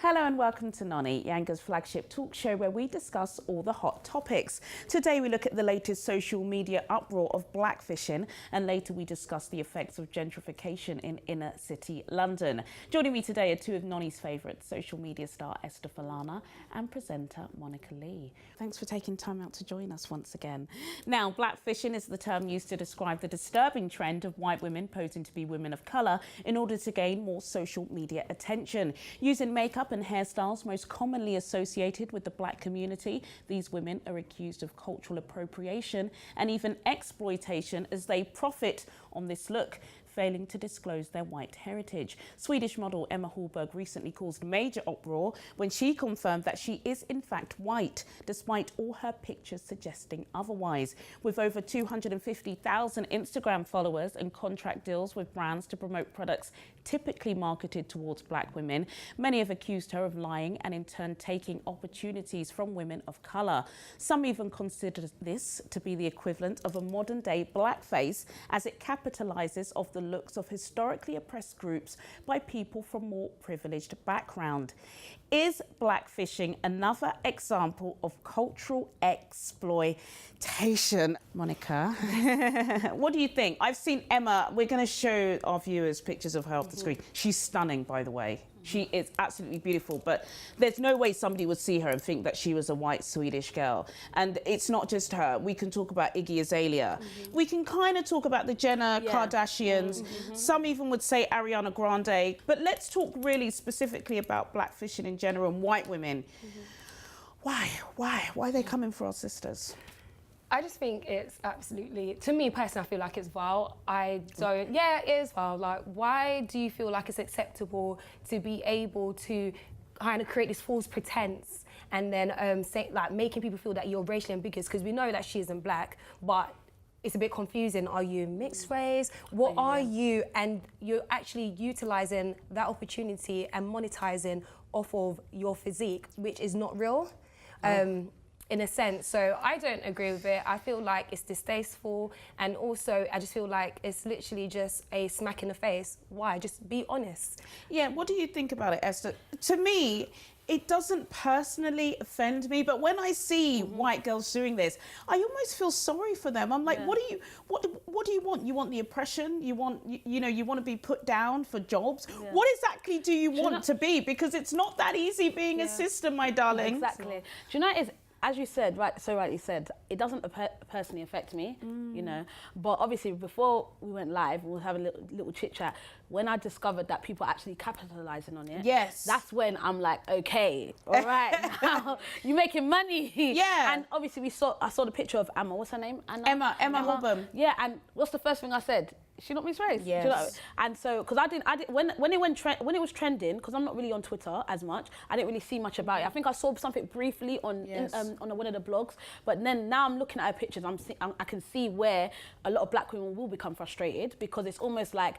Hello and welcome to Noni, Yanga's flagship talk show where we discuss all the hot topics. Today we look at the latest social media uproar of blackfishing, and later we discuss the effects of gentrification in inner city London. Joining me today are two of Noni's favourites, social media star Esther Falana and presenter Monica Lee. Thanks for taking time out to join us once again. Now, blackfishing is the term used to describe the disturbing trend of white women posing to be women of colour in order to gain more social media attention. Using makeup and hairstyles most commonly associated with the black community, these women are accused of cultural appropriation and even exploitation as they profit on this look, failing to disclose their white heritage. Swedish model Emma Hallberg recently caused major uproar when she confirmed that she is in fact white, despite all her pictures suggesting otherwise. With over 250,000 Instagram followers and contract deals with brands to promote products typically marketed towards black women, many have accused her of lying and in turn taking opportunities from women of colour. Some even consider this to be the equivalent of a modern-day blackface, as it capitalises off the looks of historically oppressed groups by people from more privileged background. Is blackfishing another example of cultural exploitation? Monica, what do you think? I've seen Emma. We're going to show our viewers pictures of her off the screen. She's stunning, by the way. She is absolutely beautiful, but there's no way somebody would see her and think that she was a white Swedish girl. And it's not just her. We can talk about Iggy Azalea. We can kind of talk about the Jenner Kardashians. Some even would say Ariana Grande. But let's talk really specifically about blackfishing in general and white women. Why are they coming for our sisters? I just think it's absolutely, to me personally, I feel like it's vile. I don't, yeah, it is vile. Like, why do you feel like it's acceptable to be able to kind of create this false pretense and then say, like, making people feel that you're racially ambiguous? Because we know that she isn't black, but it's a bit confusing. Are you mixed race? What are you? And you're actually utilising that opportunity and monetizing off of your physique, which is not real. In a sense, so I don't agree with it. I feel like it's distasteful, and also I just feel like it's literally just a smack in the face. Why? Just be honest. Yeah, what do you think about it, Esther? To me, it doesn't personally offend me, but when I see white girls doing this, I almost feel sorry for them. I'm like, what do you want? You want the oppression? You want, you want to be put down for jobs? What exactly do you want to be? Because it's not that easy being a sister, my darling. Exactly. Do you know it is? As you said, so rightly said, it doesn't personally affect me, you know. But obviously, before we went live, we were having a little chit chat. When I discovered that people are actually capitalising on it, that's when I'm like, okay, all right, now you're making money. Yeah. And obviously, I saw the picture of Emma. What's her name? Emma Hallberg. Yeah. And what's the first thing I said? Is she not mixed race? Yes. Do you know? And so, because I didn't when it was trending, because I'm not really on Twitter as much, I didn't really see much about it. I think I saw something briefly on one of the blogs, but then now I'm looking at her pictures. I can see where a lot of black women will become frustrated, because it's almost like,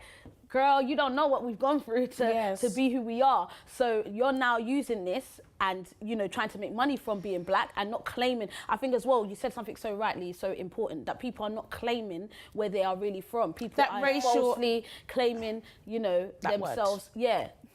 girl, you don't know what we've gone through to be who we are. So you're now using this and, trying to make money from being black and not claiming. I think as well, you said something so rightly, so important, that people are not claiming where they are really from. People are falsely claiming, themselves.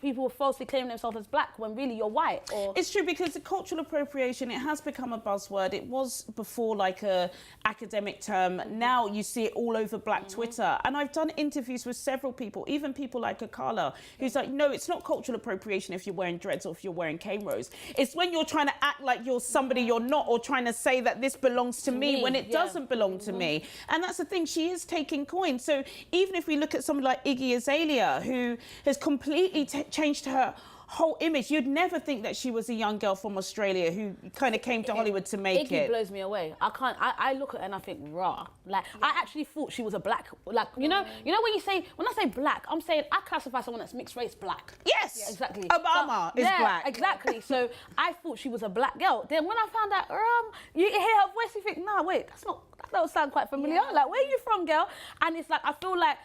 People are falsely claiming themselves as black when really you're white. It's true, because the cultural appropriation, it has become a buzzword. It was before like a academic term. Now you see it all over black Twitter. And I've done interviews with several people, even people like Akala, who's like, no, it's not cultural appropriation if you're wearing dreads or if you're wearing cane rows. It's when you're trying to act like you're somebody you're not, or trying to say that this belongs to me when it doesn't belong to me. And that's the thing, she is taking coin. So even if we look at somebody like Iggy Azalea, who has completely changed her whole image. You'd never think that she was a young girl from Australia who kind of came to Hollywood to make it. Iggy blows me away. I look at her and I think, rah. Like, I actually thought she was a black, like, you know when I say black, I'm saying I classify someone that's mixed race black. Yes. Exactly. Obama is black. Exactly. So I thought she was a black girl. Then when I found out, you hear her voice, you think, nah, wait, that don't sound quite familiar. Like, where are you from, girl? And it's like, I feel like,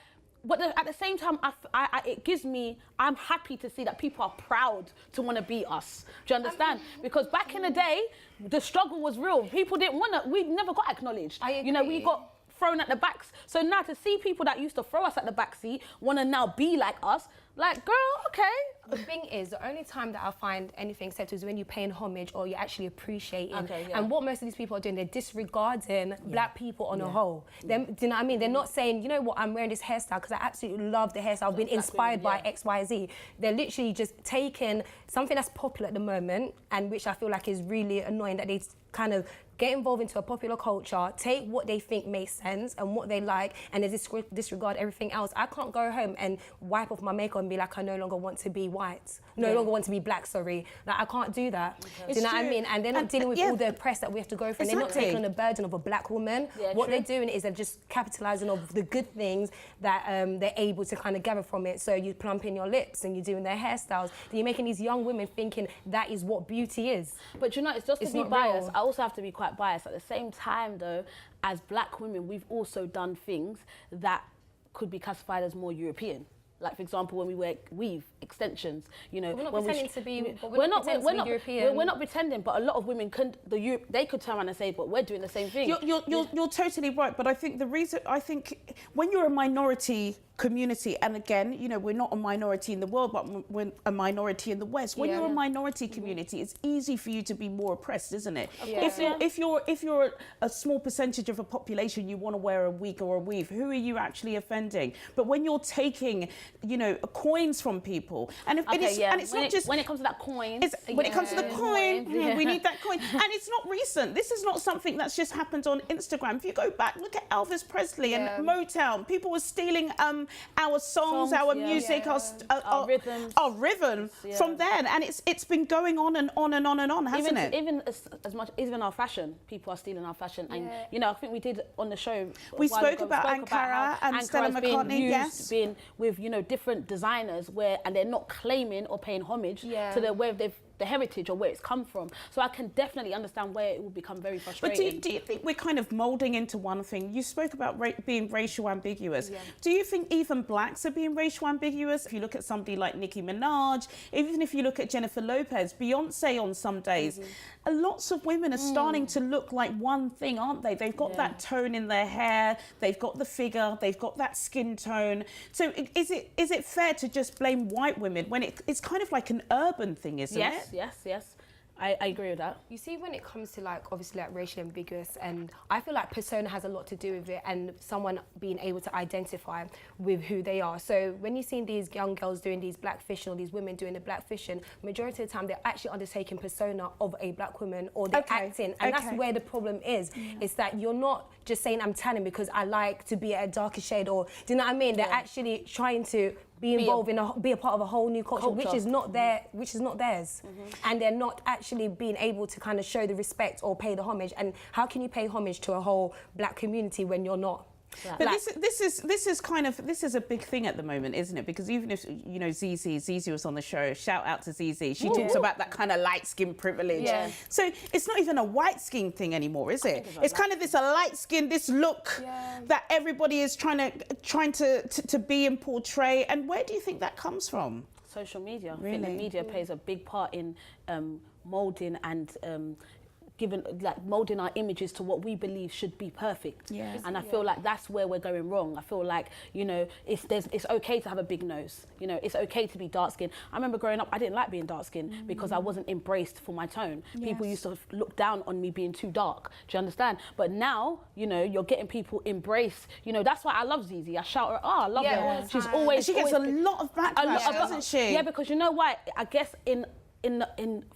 but at the same time, I'm happy to see that people are proud to want to be us. Do you understand? Because back in the day, the struggle was real. People didn't want to, we never got acknowledged. We got thrown at the backs. So now to see people that used to throw us at the backseat want to now be like us, Like, girl, okay. The thing is, the only time that I find anything acceptable is when you're paying homage or you're actually appreciating. Okay, yeah. And what most of these people are doing, they're disregarding black people on a whole. Do you know what I mean? They're not saying, you know what, I'm wearing this hairstyle because I absolutely love the hairstyle. I've been inspired by X, Y, Z. They're literally just taking something that's popular at the moment, and which I feel like is really annoying, that they kind of get involved into a popular culture, take what they think makes sense and what they like, and they disregard everything else. I can't go home and wipe off my makeup and be like, I no longer want to be white, no longer want to be black, sorry. Like, I can't do that. Do you know what I mean? And they're not dealing with all the press that we have to go through. And they're not taking on the burden of a black woman. What they're doing is they're just capitalising on the good things that they're able to kind of gather from it. So you plump in your lips and you're doing their hairstyles. Then you're making these young women thinking that is what beauty is. But you know, it's just to be not biased. real. I also have to be quite biased. At the same time, though, as black women, we've also done things that could be classified as more European. Like, for example, when we wear weave extensions, you know, We're not when pretending to be. we're not European. We're not pretending, but a lot of women they could turn around and say, but we're doing the same thing. You're totally right, but I think when you're a minority community, and again, you know, we're not a minority in the world, but we're a minority in the West. When you're a minority community, it's easy for you to be more oppressed, isn't it? If you're a small percentage of a population, you want to wear a wig or a weave, who are you actually offending? But when you're taking, you know, coins from people, and it's not just when it comes to that coin. When it comes to the coin, we need that coin, and it's not recent. This is not something that's just happened on Instagram. If you go back, look at Elvis Presley and Motown. People were stealing our songs, our music, our rhythms, our rhythm from then, and it's been going on and on and on and on, hasn't it? Even as much, even our fashion, people are stealing our fashion, and you know, I think we did on the show. We spoke about Ankara and Stella McCartney, being with, you know, different designers and they're not claiming or paying homage to the heritage or where it's come from. So I can definitely understand where it will become very frustrating. But do you think we're kind of moulding into one thing? You spoke about being racial ambiguous. Do you think even blacks are being racial ambiguous? If you look at somebody like Nicki Minaj, even if you look at Jennifer Lopez, Beyonce on some days, lots of women are starting to look like one thing, aren't they? They've got that tone in their hair, they've got the figure, they've got that skin tone. So is it fair to just blame white women when it's kind of like an urban thing, isn't it? Yes. I agree with that. You see, when it comes to, like, obviously, like, racially ambiguous, and I feel like persona has a lot to do with it, and someone being able to identify with who they are. So when you see these young girls doing these black fashion, or these women doing the black fashion, majority of the time they're actually undertaking persona of a black woman, or they're acting, and that's where the problem is. It's that you're not just saying I'm tanning because I like to be a darker shade, or do you know what I mean? They're actually trying to be involved be a part of a whole new culture. which is not theirs, and they're not actually being able to kind of show the respect or pay the homage. And how can you pay homage to a whole black community when you're not? But this is a big thing at the moment, isn't it? Because even if, you know, Zizi was on the show, shout out to Zizi. She talks about that kind of light skin privilege. So it's not even a white skin thing anymore, is it? It's kind of this light skin, this look that everybody is trying to be and portray. And where do you think that comes from? Social media. Really? I think the media plays a big part in moulding and moulding our images to what we believe should be perfect. And I feel like that's where we're going wrong. I feel like, you know, it's okay to have a big nose. You know, it's okay to be dark skinned. I remember growing up, I didn't like being dark skinned because I wasn't embraced for my tone. People used to look down on me being too dark. Do you understand? But now, you know, you're getting people embraced. You know, that's why I love Zizi. I shout her, I love her. She's always... She gets a lot of backlash, doesn't she? Yeah, because you know why? I guess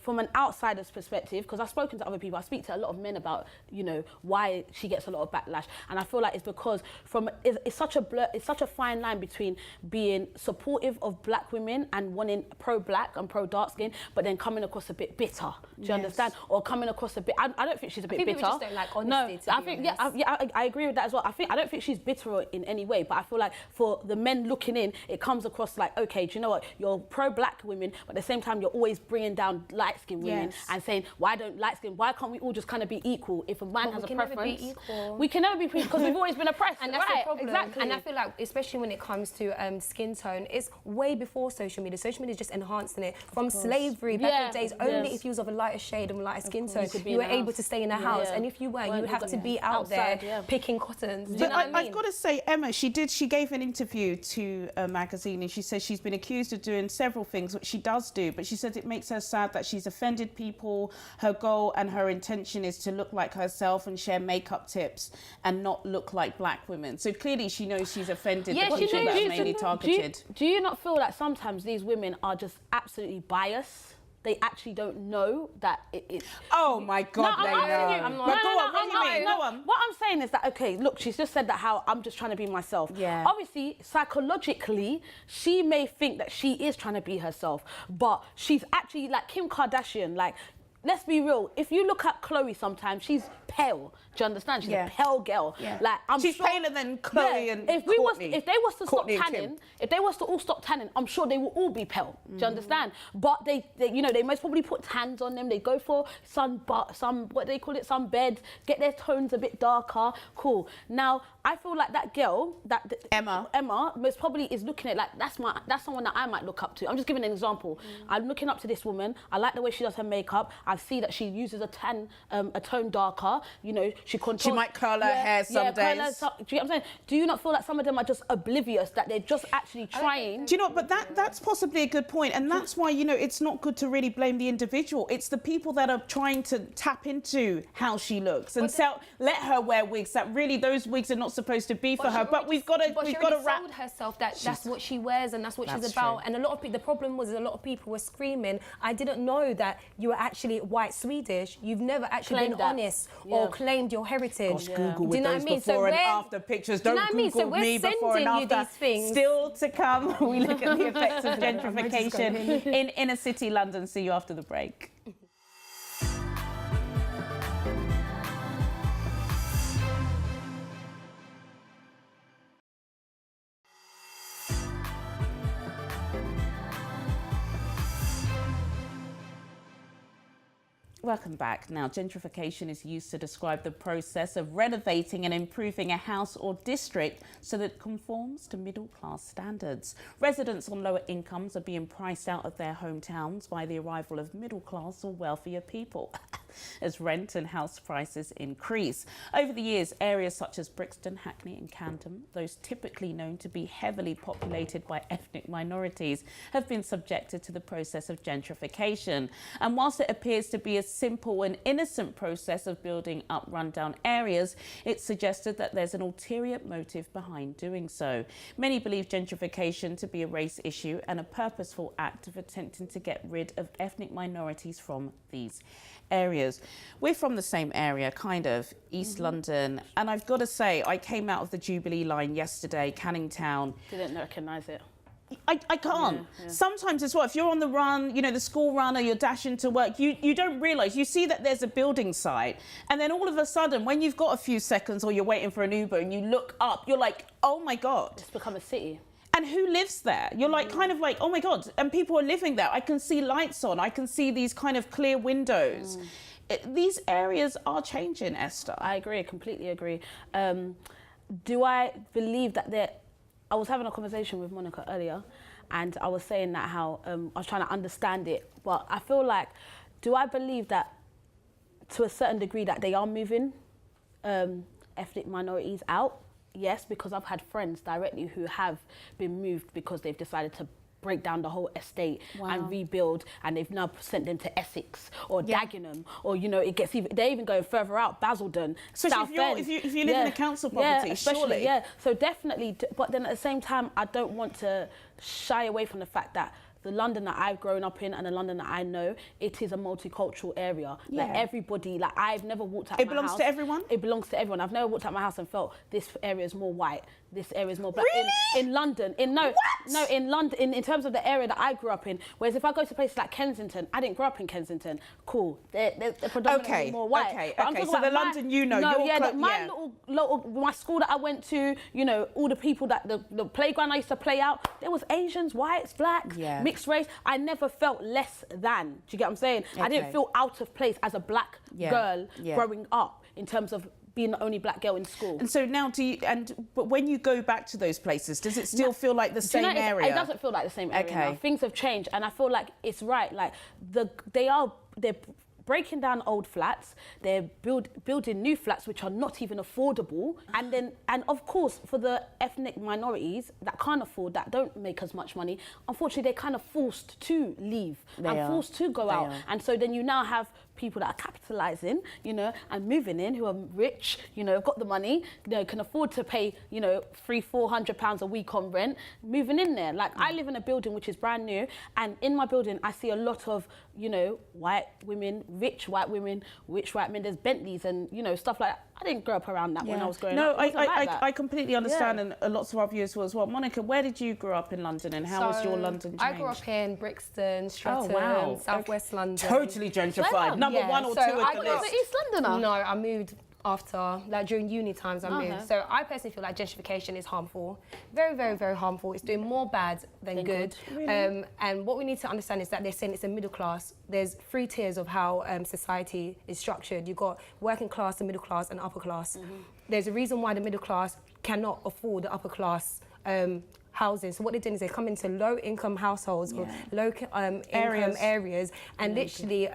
from an outsider's perspective, because I've spoken to other people, I speak to a lot of men about, you know, why she gets a lot of backlash, and I feel like it's because it's such a fine line between being supportive of black women and wanting pro-black and pro-dark skin, but then coming across a bit bitter. Do you understand? Or coming across a bit. I don't think she's a bit bitter. People just don't like honesty. No, I think I agree with that as well. I don't think she's bitter in any way, but I feel like for the men looking in, it comes across like, okay, do you know what? You're pro-black women, but at the same time you're always bringing down light-skinned women Yes. and saying, why can't we all just kind of be equal? If a man has a can never preference, be equal. we can never be because we've always been oppressed. And that's right, the problem. Exactly. And I feel like, especially when it comes to skin tone, it's way before social media. Social media is just enhancing it. From slavery back in the days, only if you was of a lighter shade and lighter skin tone, you were able to stay in a house. And if you weren't, you would have to be out outside, there picking cottons. Do you But know what I mean? I've got to say, Emma, she gave an interview to a magazine and she says she's been accused of doing several things, which she does do, but she says it makes her sad that she's offended people. Her goal and her intention is to look like herself and share makeup tips and not look like black women. So clearly she knows she's offended the people that are mainly targeted. Do you not feel that sometimes these women are just absolutely biased? They actually don't know that it's... Oh my God, they know. But go on, what do you mean? Go on. What I'm saying is that, okay, look, she's just said that how I'm just trying to be myself. Yeah. Obviously, psychologically, she may think that she is trying to be herself, but she's actually like Kim Kardashian, like, let's be real. If you look at Chloe sometimes, she's pale. Do you understand? She's a pale girl. Yeah. Like she's paler than Chloe and if Courtney. if they was to stop Courtney and tanning, Kim. if they was to all stop tanning, I'm sure they will all be pale. Do you understand? But they you know, they most probably put tans on them. They go for some what they call it, some beds, get their tones a bit darker. Cool. Now I feel like that girl, Emma most probably is looking at like that's someone that I might look up to. I'm just giving an example. I'm looking up to this woman. I like the way she does her makeup. I see that she uses a tone darker. You know, she controls. She might curl her hair some days. Do you know what I'm saying? Do you not feel like some of them are just oblivious, that they're just actually trying? Do you know, but that's possibly a good point, and that's why, you know, it's not good to really blame the individual. It's the people that are trying to tap into how she looks and let her wear wigs that really those wigs are not supposed to be for her. But we've got to wrap. Sold herself that that's what she wears and that's what she's about. True. And a lot of people, the problem was a lot of people were screaming, I didn't know that you were actually white Swedish. You've never actually been honest or claimed your heritage. Gosh, Google Do with you know those what I mean? before and after pictures. Do you know Don't what I mean? Google So we're me before and sending you after. these things. Still to come, we look at the effects of gentrification in inner city London. See you after the break. Welcome back. Now, gentrification is used to describe the process of renovating and improving a house or district so that it conforms to middle-class standards. Residents on lower incomes are being priced out of their hometowns by the arrival of middle-class or wealthier people as rent and house prices increase. Over the years, areas such as Brixton, Hackney and Camden, those typically known to be heavily populated by ethnic minorities, have been subjected to the process of gentrification. And whilst it appears to be a simple and innocent process of building up rundown areas, it's suggested that there's an ulterior motive behind doing so. Many believe gentrification to be a race issue and a purposeful act of attempting to get rid of ethnic minorities from these areas. We're from the same area, kind of, East London, and I've got to say, I came out of the Jubilee line yesterday, Canning Town. Didn't recognise it. I can't. Sometimes as well, if you're on the run, you know, the school run or you're dashing to work, you don't realise, you see that there's a building site, and then all of a sudden, when you've got a few seconds or you're waiting for an Uber and you look up, you're like, oh my God. It's become a city. And who lives there? You're like, kind of like, oh my God, and people are living there. I can see lights on. I can see these kind of clear windows. These areas are changing, Esther. I agree, completely agree. Do I believe that I was having a conversation with Monica earlier, and I was saying that how I was trying to understand it, but I feel like, do I believe that to a certain degree that they are moving ethnic minorities out? Yes, because I've had friends directly who have been moved because they've decided to break down the whole estate and rebuild, and they've now sent them to Essex or Dagenham, or, you know, it gets even, they're even going further out, Basildon, Southend. If you live in a council property, especially, so definitely, but then at the same time, I don't want to shy away from the fact that the London that I've grown up in and the London that I know, it is a multicultural area. Like everybody, like I've never walked out my house. It belongs to everyone? It belongs to everyone. I've never walked out my house and felt this area is more white, this area is more black. Really? In London, in London, in terms of the area that I grew up in, whereas if I go to places like Kensington, I didn't grow up in Kensington, cool, they're predominantly more white. Okay. So the London, you know, my school that I went to, you know, all the people that, the playground I used to play out, there was Asians, whites, blacks, mixed mixed race, I never felt less than. Do you get what I'm saying? I didn't feel out of place as a black girl growing up in terms of being the only black girl in school. And so now but when you go back to those places, does it still feel like the same area? It doesn't feel like the same area. Okay. Now. Things have changed, and I feel like it's right. Like they're breaking down old flats, they're building new flats which are not even affordable, and of course for the ethnic minorities that can't afford that, don't make as much money, unfortunately they're kind of forced to leave forced to go out, and so then you now have people that are capitalizing, you know, and moving in, who are rich, you know, have got the money, you know, can afford to pay, you know, £300-400 a week on rent, moving in there. Like I live in a building which is brand new, and in my building I see a lot of, you know, white women, rich white women, rich white men. There's Bentleys and, you know, stuff like that. I didn't grow up around that when I was growing up. No, I completely understand, and lots of our viewers will as well. Monica, where did you grow up in London, and how was your London change? I grew up in Brixton, Streatham, Southwest London. Totally gentrified. Number 1 or 2 at the list. East Londoner? No, I moved after, like during uni times I moved. So I personally feel like gentrification is harmful. Very, very, very harmful. It's doing more bad than good. Really? And what we need to understand is that they're saying it's a middle class. There's 3 tiers of how society is structured. You've got working class, the middle class, and upper class. There's a reason why the middle class cannot afford the upper class housing. So what they're doing is they come into low-income households or low-income areas and literally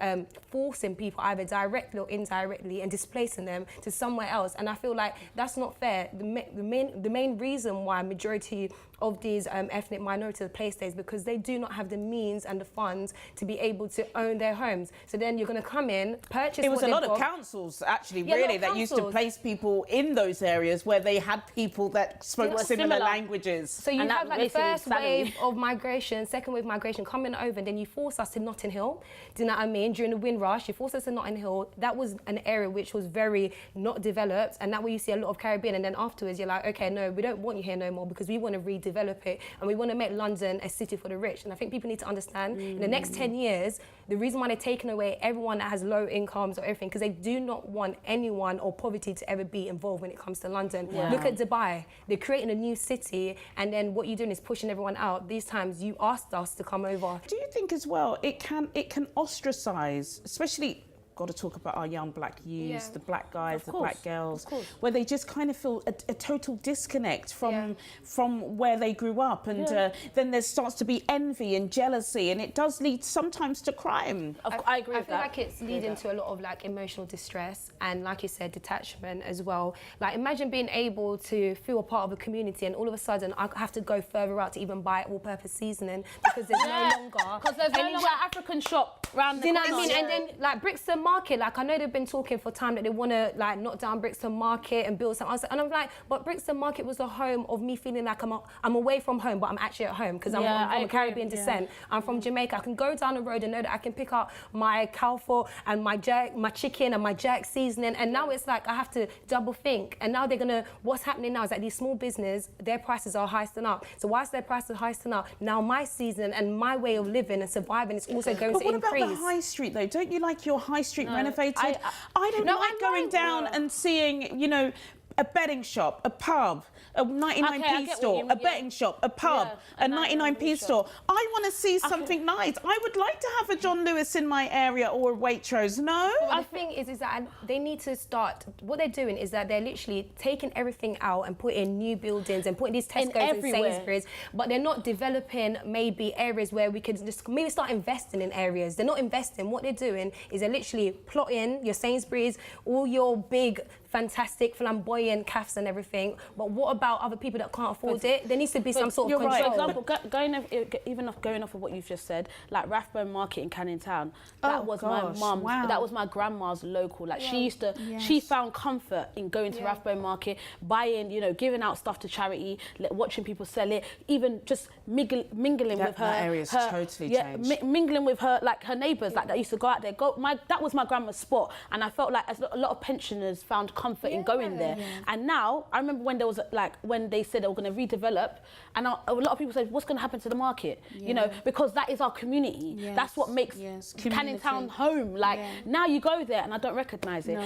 forcing people either directly or indirectly and displacing them to somewhere else. And I feel like that's not fair. The main reason why majority of these ethnic minorities are placed there is because they do not have the means and the funds to be able to own their homes. So then you're going to come in, purchase. It was a lot of councils actually, really, that used to place people in those areas where they had people that spoke similar languages. So you have like the first wave of migration, second wave migration coming over, and then you force us to Notting Hill. Do you know what I mean? During the Windrush, you forced us to Notting Hill. That was an area which was very not developed, and that way you see a lot of Caribbean. And then afterwards, you're like, okay, no, we don't want you here no more because we want to redevelop it and we want to make London a city for the rich. And I think people need to understand in the next 10 years, the reason why they're taking away everyone that has low incomes or everything, because they do not want anyone or poverty to ever be involved when it comes to London. Look at Dubai. They're creating a new city, and then what you're doing is pushing everyone out. These times you asked us to come over. Do you think as well it can ostracize, especially, got to talk about our young black youths, the black guys, the black girls, where they just kind of feel a total disconnect from where they grew up, and then there starts to be envy and jealousy, and it does lead sometimes to crime. I agree with that. I feel like it's leading to a lot of like emotional distress and, like you said, detachment as well. Like imagine being able to feel a part of a community, and all of a sudden I have to go further out to even buy all-purpose seasoning because there's no longer. Because there's no longer African shop around the corner. Do you know what I mean? And then like Brixton Market, like I know they've been talking for time that they want to like knock down Brixton Market and build something else. And I'm like, but Brixton Market was the home of me feeling like I'm away from home, but I'm actually at home because I'm from a Caribbean descent. I'm from Jamaica. I can go down the road and know that I can pick up my cowfoot and my chicken and my jerk seasoning. And now it's like I have to double think. And now what's happening now is that these small business, their prices are heisting up. So whilst their prices are heisting up, now my season and my way of living and surviving is also going to increase. But what about the high street though? Don't you like your high street renovated? I don't like going down and seeing, you know, a betting shop, a pub, a 99p store, a betting shop, a pub, a 99p store. I want to see something nice. I would like to have a John Lewis in my area or a Waitrose. No? Well, the thing is that they need to start, what they're doing is that they're literally taking everything out and putting new buildings and putting these Tesco's and Sainsbury's, but they're not developing maybe areas where we could just maybe start investing in areas. They're not investing. What they're doing is they're literally plotting your Sainsbury's, all your big, fantastic, flamboyant cafes and everything, but what about other people that can't afford it? There needs to be some sort of control. For example, going off of what you've just said, like Rathbone Market in Canning Town, that was my mum's, that was my grandma's local. Like she used to, she found comfort in going to Rathbone Market, buying, you know, giving out stuff to charity, watching people sell it, even just mingling with her. That area's totally changed. Mingling with her, like her neighbours, like that used to go out there. That was my grandma's spot, and I felt like a lot of pensioners found comfort in going there. And now, I remember when there was when they said they were going to redevelop, and a lot of people said, what's going to happen to the market? You know, because that is our community. That's what makes Canning Town home. Like now you go there and I don't recognise it.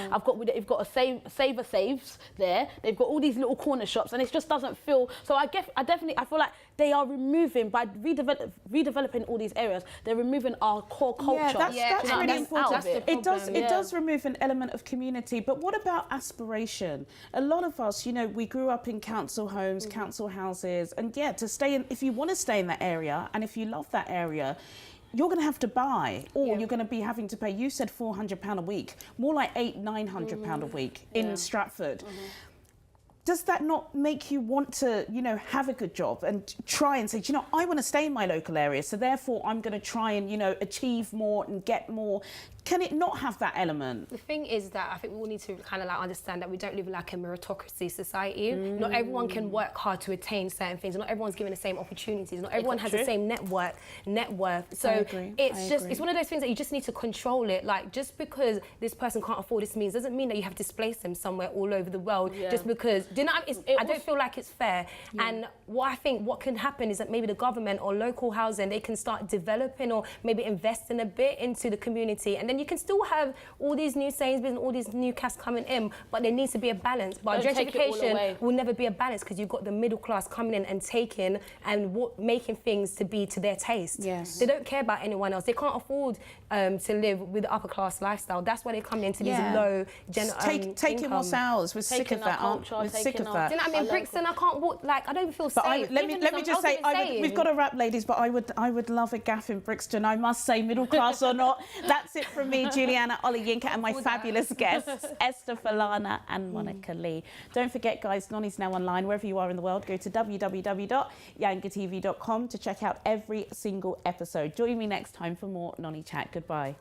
You've got a Saver Saves there. They've got all these little corner shops, and it just doesn't feel. So I feel like they are removing, by redeveloping all these areas, they're removing our core culture. Yeah, that's you know, really that's important. out of it. It does remove an element of community, but what about aspiration? A lot of us, you know, we grew up in council homes, council houses, and yeah, to stay in, if you want to stay in that area, and if you love that area, you're going to have to buy, or you're going to be having to pay. You said £400 a week, more like £800-900 a week in Stratford. Does that not make you want to, you know, have a good job and try and say, do you know, I want to stay in my local area, so therefore I'm going to try and, you know, achieve more and get more? Can it not have that element? The thing is that I think we all need to kind of like understand that we don't live like a meritocracy society. Not everyone can work hard to attain certain things. Not everyone's given the same opportunities. Not everyone has the same net worth. So it's one of those things that you just need to control it. Like, just because this person can't afford this means doesn't mean that you have to displace them somewhere all over the world just because. Do you know, I don't feel like it's fair. And what can happen is that maybe the government or local housing, they can start developing or maybe investing a bit into the community, and then you can still have all these new Sainsbury's and all these new cast coming in, but there needs to be a balance. But gentrification will never be a balance, because you've got the middle class coming in and taking and making things to be to their taste. Yes. They don't care about anyone else. They can't afford to live with the upper class lifestyle. That's why they come into these low taking what's ours. We're sick of that, aren't we? We're sick of that. Do you know what I mean? Brixton, I can't walk, like, I don't even feel safe. Let me just say, we've got to wrap, ladies, but I would love a gaff in Brixton. I must say, middle class or not. That's it from me, Juliana Olayinka, and my fabulous guests, Esther Falana and Monica Lee. Don't forget, guys, Nonny's now online. Wherever you are in the world, go to www.yangatv.com to check out every single episode. Join me next time for more Nonny Chat. Goodbye.